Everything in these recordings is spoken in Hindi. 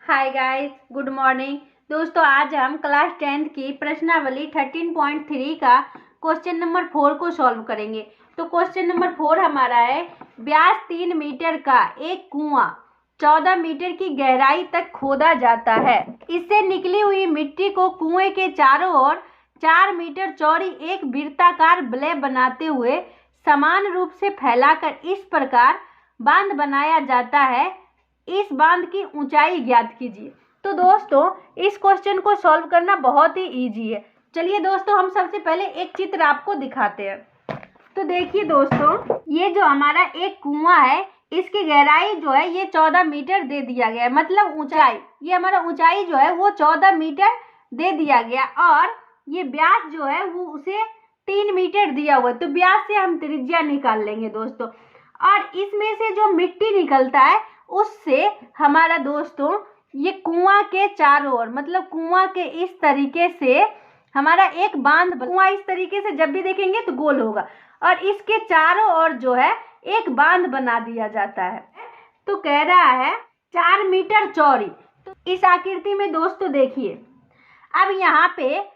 Hi guys, good morning. दोस्तों, आज हम क्लास 10th की प्रश्नावली 13.3 का क्वेश्चन नंबर 4 को सॉल्व करेंगे। तो क्वेश्चन नंबर 4 हमारा है, व्यास 3 मीटर का एक कुआं 14 मीटर की गहराई तक खोदा जाता है। इससे निकली हुई मिट्टी को कुएं के चारों ओर 4 मीटर चौड़ी एक वृत्ताकार ब्लैब बनाते हुए समान रूप से फैलाकर इस प्रकार बांध बनाया जाता है। इस बांध की ऊंचाई ज्ञात कीजिए। तो दोस्तों, इस क्वेश्चन को सॉल्व करना बहुत ही इजी है। चलिए दोस्तों, हम सबसे पहले एक चित्र आपको दिखाते हैं। तो देखिए दोस्तों, ये जो हमारा एक कुआं है, इसकी गहराई जो है ये 14 मीटर दे दिया गया है। मतलब ऊंचाई, ये हमारा ऊंचाई जो है वो 14 मीटर दे दिया गया, और ये व्यास जो है वो उसे 3 मीटर दिया हुआ है। तो व्यास से हम त्रिज्या निकाल लेंगे दोस्तों, और इसमें से जो मिट्टी निकलता है उससे हमारा दोस्तों ये कुआं के चारों ओर, मतलब कुआं के इस तरीके से हमारा एक बांध, कुआं इस तरीके से जब भी देखेंगे तो गोल होगा, और इसके चारों ओर जो है एक बांध बना दिया जाता है। तो कह रहा है 4 मीटर चौड़ी। तो इस आकृति में दोस्तों देखिए, अब यहाँ पे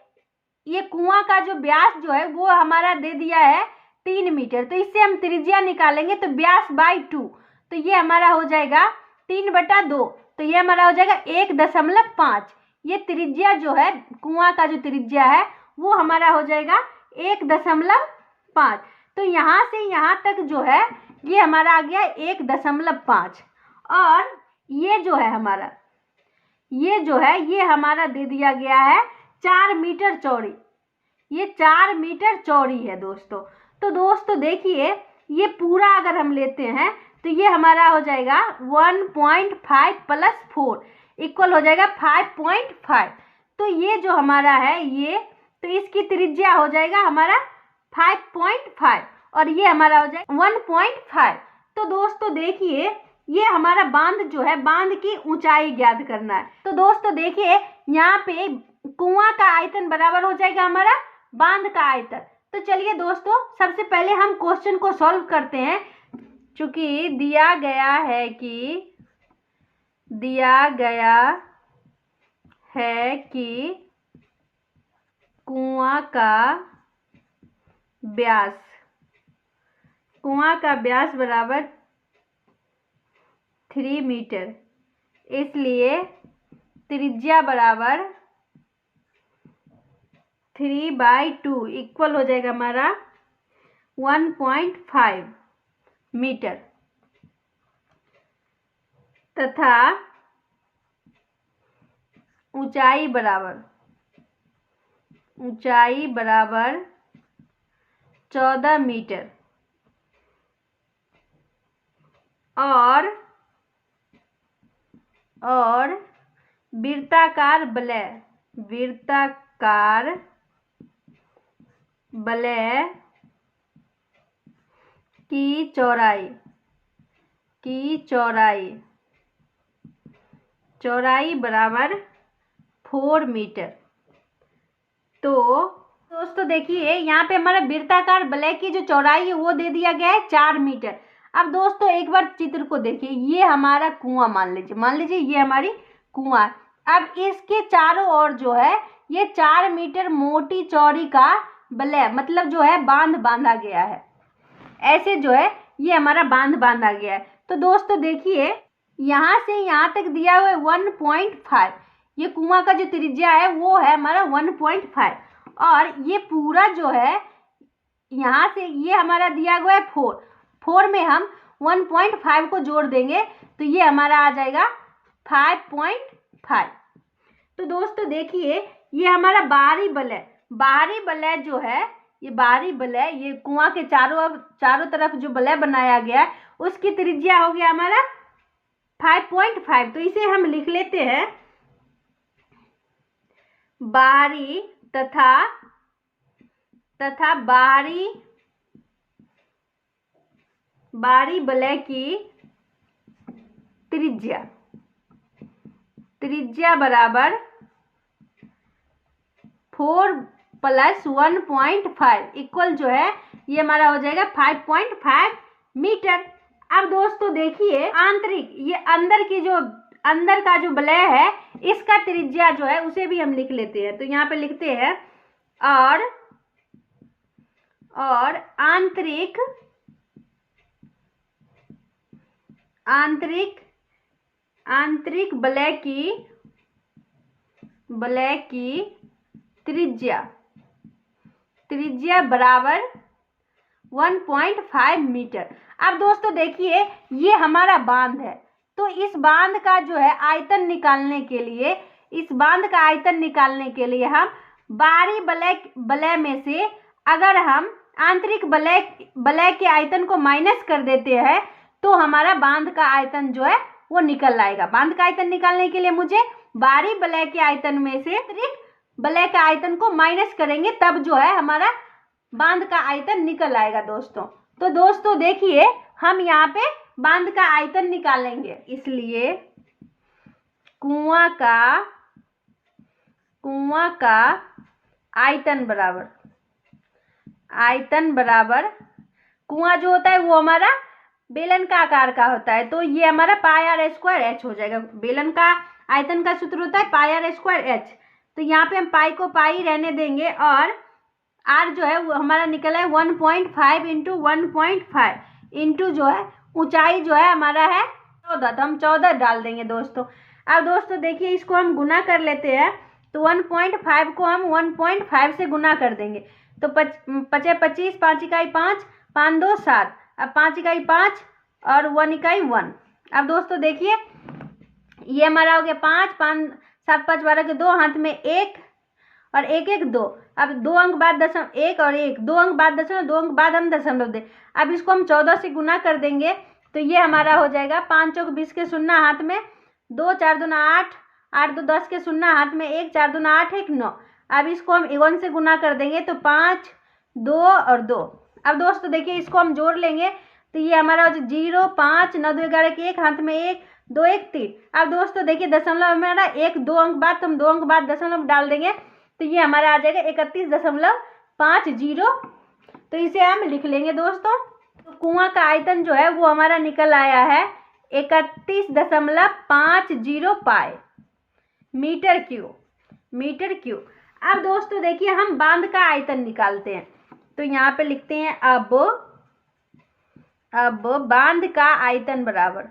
ये कुआं का जो व्यास जो है वो हमारा दे दिया है 3 मीटर। तो इससे हम त्रिज्या निकालेंगे, तो व्यास बाई 2, तो ये हमारा हो जाएगा 3/2। तो ये हमारा हो जाएगा 1.5। ये त्रिज्या जो है, कुआं का जो त्रिज्या है वो हमारा हो जाएगा 1.5। तो यहाँ से यहाँ तक जो है ये हमारा आ गया 1.5। और ये जो है हमारा, ये जो है ये हमारा दे दिया गया है 4 मीटर चौड़ी। ये 4 मीटर चौड़ी है दोस्तों। तो दोस्तों देखिए, ये पूरा अगर हम लेते हैं तो ये हमारा हो जाएगा 1.5 + 4 इक्वल हो जाएगा 5.5। तो ये जो हमारा है ये, तो इसकी त्रिज्या हो जाएगा हमारा 5.5, और ये हमारा हो जाएगा 1.5। तो दोस्तों देखिए, ये हमारा बांध जो है, बांध की ऊंचाई ज्ञात करना है। तो दोस्तों देखिए, यहाँ पे कुआं का आयतन बराबर हो जाएगा हमारा बांध का आयतन। तो चलिए दोस्तों, सबसे पहले हम क्वेश्चन को सॉल्व करते हैं। चूंकि दिया गया है कि कुआं का व्यास बराबर 3 मीटर, इसलिए त्रिज्या बराबर 3/2 इक्वल हो जाएगा हमारा 1.5 मीटर, तथा ऊंचाई बराबर 14 मीटर, और वृत्ताकार वलय की चौड़ाई बराबर 4 मीटर। तो दोस्तों देखिए, यहाँ पे हमारा वृत्ताकार वलय की जो चौड़ाई है वो दे दिया गया है 4 मीटर। अब दोस्तों एक बार चित्र को देखिए, ये हमारा कुआं मान लीजिए ये हमारी कुआं। अब इसके चारों ओर जो है ये 4 मीटर मोटी चौड़ी का वलय, मतलब जो है बांध बांधा गया है। ऐसे जो है ये हमारा बांध बांधा गया है। तो दोस्तों देखिए, यहाँ से यहाँ तक दिया हुआ है 1.5। ये कुआं का जो त्रिज्या है वो है हमारा 1.5, और ये पूरा जो है यहाँ से ये हमारा दिया हुआ है 4 में हम 1.5 को जोड़ देंगे तो ये हमारा आ जाएगा 5.5। तो दोस्तों देखिए, ये हमारा बाहरी वलय जो है, ये बाहरी वलय, ये कुआं के चारों तरफ जो वलय बनाया गया है उसकी त्रिज्या हो गया हमारा 5.5। तो इसे हम लिख लेते हैं, बाहरी तथा बाहरी वलय की त्रिज्या बराबर 4 + 1.5 इक्वल जो है ये हमारा हो जाएगा 5.5 मीटर। अब दोस्तों देखिए, आंतरिक, ये अंदर की जो अंदर का जो वलय है इसका त्रिज्या जो है उसे भी हम लिख लेते हैं। तो यहाँ पे लिखते हैं और आंतरिक वलय की त्रिज्या बराबर 1.5 मीटर। अब दोस्तों देखिए ये हमारा बांध है, तो इस बांध का जो है आयतन निकालने के लिए हम बाहरी वलय में से अगर हम आंतरिक वलय के आयतन को माइनस कर देते हैं तो हमारा बांध का आयतन जो है वो निकल आएगा। बांध का आयतन निकालने के लिए मुझे बाहरी वलय के आयतन में से आंतरिक वलय के आयतन को माइनस करेंगे, तब जो है हमारा बांध का आयतन निकल आएगा दोस्तों। तो दोस्तों देखिए हम यहाँ पे बांध का आयतन निकालेंगे, इसलिए कुआं का आयतन बराबर कुआं जो होता है वो हमारा बेलन का आकार का होता है, तो ये हमारा पाई आर स्क्वायर एच हो जाएगा। बेलन का आयतन का सूत्र होता है पाई आर स्क्वायर एच, तो यहाँ पे हम पाई को पाई रहने देंगे और आर जो है वो हमारा निकला है 1.5 इंटू 1.5 इंटू जो है ऊंचाई जो है हमारा है 14, तो हम 14 डाल देंगे दोस्तों। अब दोस्तों देखिए इसको हम गुना कर लेते हैं, तो 1.5 को हम 1.5 से गुना कर देंगे, तो 25 25 5 इकाई 5 5 2 7, अब 5 इकाई 5 और 1 इकाई 1। अब दोस्तों देखिए ये हमारा हो गया 5 5 7 5 12 के 2 हाथ में 1 और 1 1 2। अब 2 अंक बाद दशमलव 1 और 1 2 अंक बाद दशमलव 2 अंक बाद हम दशमलव दें। अब इसको हम 14 से गुना कर देंगे, तो ये हमारा हो जाएगा 5 चौक 20 के 0 हाथ में 2 4 दूना 8 8 2 10 के 0 हाथ में 1 4 दूना 8 1 9। अब इसको हम 1 से गुना कर देंगे, तो 5 2 और 2। अब दोस्तों देखिए इसको हम जोड़ लेंगे, तो ये हमारा 0 5 9 2 11 के 1 हाथ में 1 2 1 3। अब दोस्तों देखिए दशमलव हमारा 1 2 अंक बाद, तो हम 2 अंक बाद दशमलव डाल देंगे, तो ये हमारा आ जाएगा 31.50। तो इसे हम लिख लेंगे दोस्तों। तो कुआं का आयतन जो है वो हमारा निकल आया है 31.50 पाई मीटर क्यूब। अब दोस्तों देखिए हम बांध का आयतन निकालते हैं, तो यहाँ पे लिखते हैं अब बांध का आयतन बराबर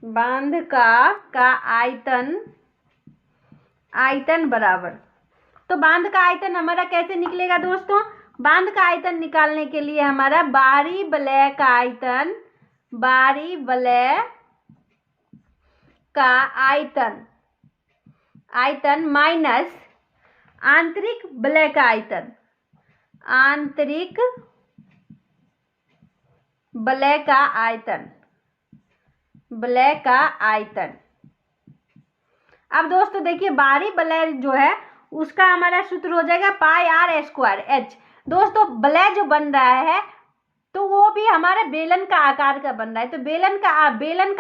बांध का आयतन बराबर। तो बांध का आयतन हमारा कैसे निकलेगा दोस्तों? बांध का आयतन निकालने के लिए हमारा बाहरी वलय का आयतन माइनस आंतरिक वलय का आयतन। अब दोस्तों देखिए बाहरी वलय जो है उसका हमारा सूत्र हो जाएगा पाई आर स्क्वायर एच। दोस्तों वलय जो बन रहा है तो वो भी हमारे बेलन का आकार का बन रहा है, तो बेलन का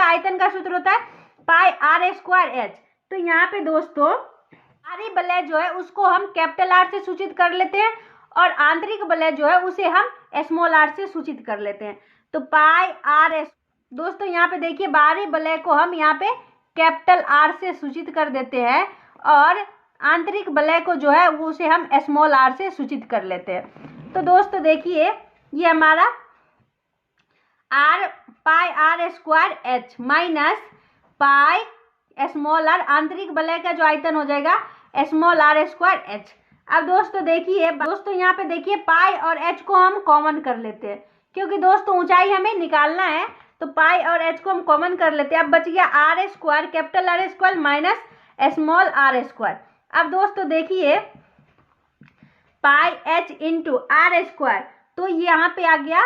आयतन का सूत्र होता है पाई आर स्क्वायर एच। तो यहाँ पे दोस्तों बाहरी वलय जो है उसको हम कैपिटल आर से सूचित कर लेते हैं और आंतरिक वलय जो है उसे हम स्मॉल आर से सूचित कर लेते हैं। तो पाई आर एस दोस्तों यहाँ पे देखिए बाहरी वलय को हम यहाँ पे कैपिटल आर से सूचित कर देते हैं और आंतरिक वलय को जो है वो उसे हम स्मॉल आर से सूचित कर लेते हैं। तो दोस्तों देखिए ये हमारा pi r square h minus pi small r, आंतरिक वलय का जो आयतन हो जाएगा स्मॉल आर स्क्वायर एच। अब दोस्तों देखिए यहाँ पे देखिए पाई और एच को हम कॉमन कर लेते हैं, क्योंकि दोस्तों ऊंचाई हमें निकालना है, तो पाई और एच को हम कॉमन कर लेते हैं। अब बच गया R square capital R square minus small R square. अब दोस्तों देखिए pi H into R square, तो ये यहाँ पे आ गया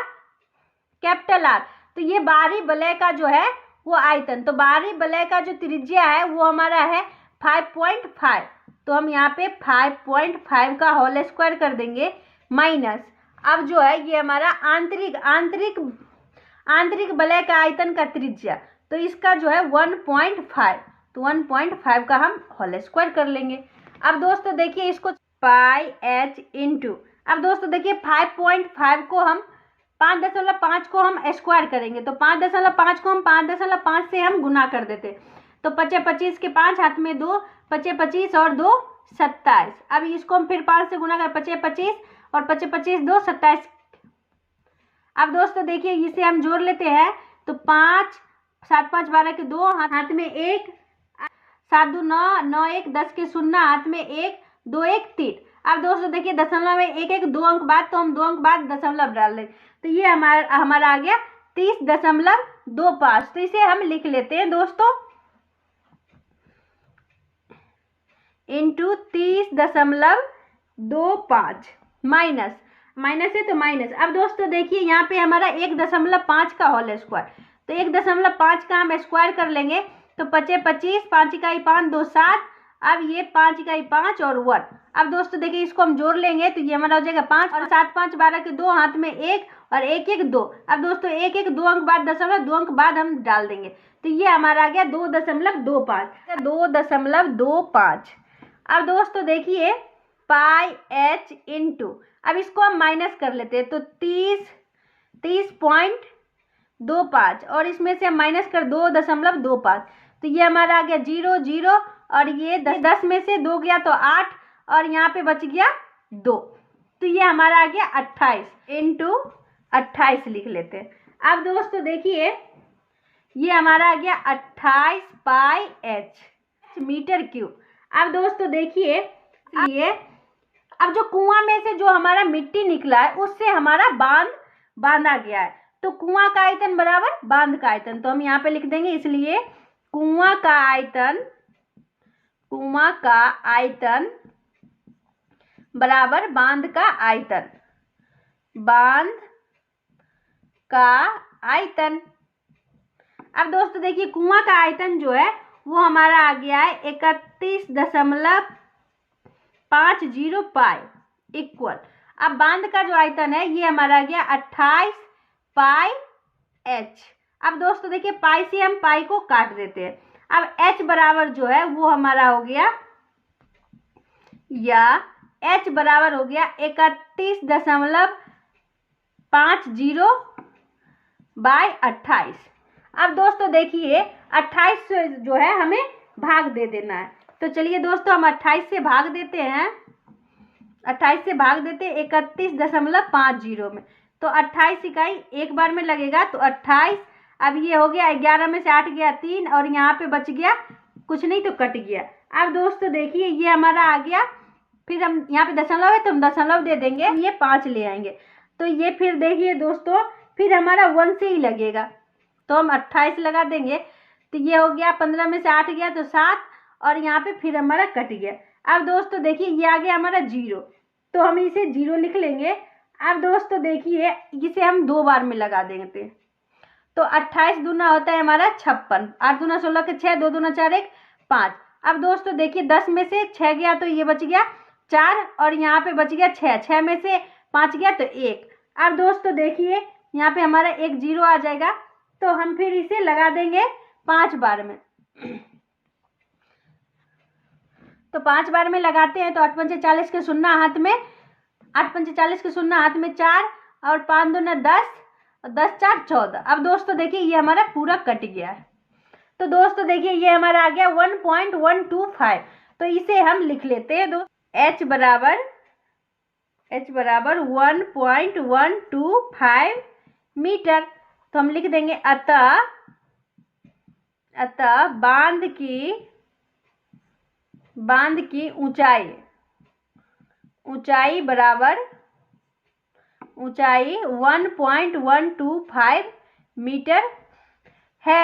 कैपिटल आर, तो ये बाहरी वलय का जो है वो आयतन, तो बाहरी वलय का जो त्रिज्या है वो हमारा है 5.5, तो हम यहाँ पे 5.5 का होल स्क्वायर कर देंगे माइनस। अब जो है ये हमारा आंतरिक वलय का आयतन का त्रिज्या, तो इसका जो है 1.5, तो 1.5 का हम होल स्क्वायर कर लेंगे। अब दोस्तों देखिए इसको पाई एच इंटू, अब दोस्तों देखिए 5.5 को हम 5.5 को हम स्क्वायर करेंगे तो 5.5 को हम 5.5 से हम गुना कर देते, तो 25 के 5 हाथ में 2, 25 और 2 27। अब इसको हम फिर 5 से गुना कर 25 और 25 2 27। अब दोस्तों देखिए इसे हम जोड़ लेते हैं तो 5 7 5 12 के 2 हाथ में 1, 7 2 9 9 1 10 के 0 हाथ में 1 2 1 3। अब दोस्तों देखिए दशमलव में 1 1 2 अंक बाद, तो हम 2 अंक बाद दशमलव डाल दें, तो ये हमारा आ गया 30.25। तो इसे हम लिख लेते हैं दोस्तों इंटू 30.25 माइनस है तो माइनस। अब दोस्तों देखिए यहाँ पे हमारा 1.5 का होल स्क्वायर, तो 1.5 का हम स्क्वायर कर लेंगे तो 25 5 इकाई 5 2 7। अब ये 5 इकाई 5 और 1। अब दोस्तों देखिए इसको हम जोड़ लेंगे तो ये हमारा हो जाएगा 5 और 7 5 12 के 2 हाथ में 1 और 1 1 2। अब दोस्तों 1 1 2 अंक बाद दशमलव 2 अंक बाद हम डाल देंगे, तो ये हमारा आ गया 2.25। अब दोस्तों देखिए पाई एच इंटू, अब इसको हम माइनस कर लेते हैं तो 30.25 और इसमें से हम माइनस कर 2.25, तो ये हमारा आ गया 0 0 और ये 10 में से 2 गया तो 8 और यहाँ पे बच गया 2, तो ये हमारा आ गया 28 इंटू 28 लिख लेते हैं। अब दोस्तों देखिए ये हमारा आ गया 28 पाई एच मीटर क्यूब। अब दोस्तों देखिए ये अब जो कुआं में से जो हमारा मिट्टी निकला है उससे हमारा बांधा गया है, तो कुआं का आयतन बराबर बांध का आयतन, तो हम यहाँ पे लिख देंगे, इसलिए कुआं का आयतन बराबर बांध का आयतन। अब दोस्तों देखिए कुआं का आयतन जो है वो हमारा आ गया है 31.50 पाई इक्वल। अब बांध का जो आयतन है ये हमारा आ गया 28 पाई एच। अब दोस्तों देखिए पाई से हम पाई को काट देते हैं। अब एच बराबर जो है वो हमारा हो गया, या एच बराबर हो गया 31.50 बाय 28। अब दोस्तों देखिए 28 से जो है हमें भाग दे देना है, तो चलिए दोस्तों हम 28 से भाग देते हैं, 28 से भाग देते हैं 31.50 में, तो 28 इकाई एक बार में लगेगा तो 28। अब ये हो गया 11 में से 8 गया 3 और यहाँ पे बच गया कुछ नहीं तो कट गया। अब दोस्तों देखिए ये हमारा आ गया, फिर हम यहाँ पे दशमलव है तो हम दशमलव दे देंगे, ये 5 ले आएंगे, तो ये फिर देखिए दोस्तों फिर हमारा 1 से ही लगेगा, तो हम 28 लगा देंगे, तो ये हो गया 15 में से 8 गया तो 7 और यहाँ पे फिर हमारा कट गया। अब दोस्तों देखिए ये आ गया हमारा 0, तो हम इसे 0 लिख लेंगे। अब दोस्तों देखिए इसे हम 2 बार में लगा देंगे, तो 28 दूना होता है हमारा 56, 8 दूना 16 के 6, 2 दूना 4 1 5। अब दोस्तों देखिए 10 में से 6 गया तो ये बच गया 4 और यहाँ पे बच गया 6, 6 में से 5 गया तो 1। अब दोस्तों देखिए यहाँ पे हमारा एक 0 आ जाएगा, तो हम फिर इसे लगा देंगे 5 बार में, तो 5 बार में लगाते हैं तो 8 पंचे 40 के 0 हाथ में, 8 पंचे 40 के 0 हाथ में 4 और 5 दूना 10 और 10 4 14। अब दोस्तों देखिए ये हमारा पूरा कट गया है, तो दोस्तों देखिए ये हमारा आ गया 1.125, तो इसे हम लिख लेते हैं दोस्तों H बराबर 1.125 मीटर, तो हम लिख देंगे अतः बांध की ऊंचाई बराबर 1.125 मीटर है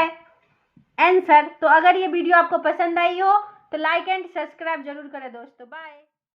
आंसर। तो अगर ये वीडियो आपको पसंद आई हो तो लाइक एंड सब्सक्राइब जरूर करें दोस्तों। बाय।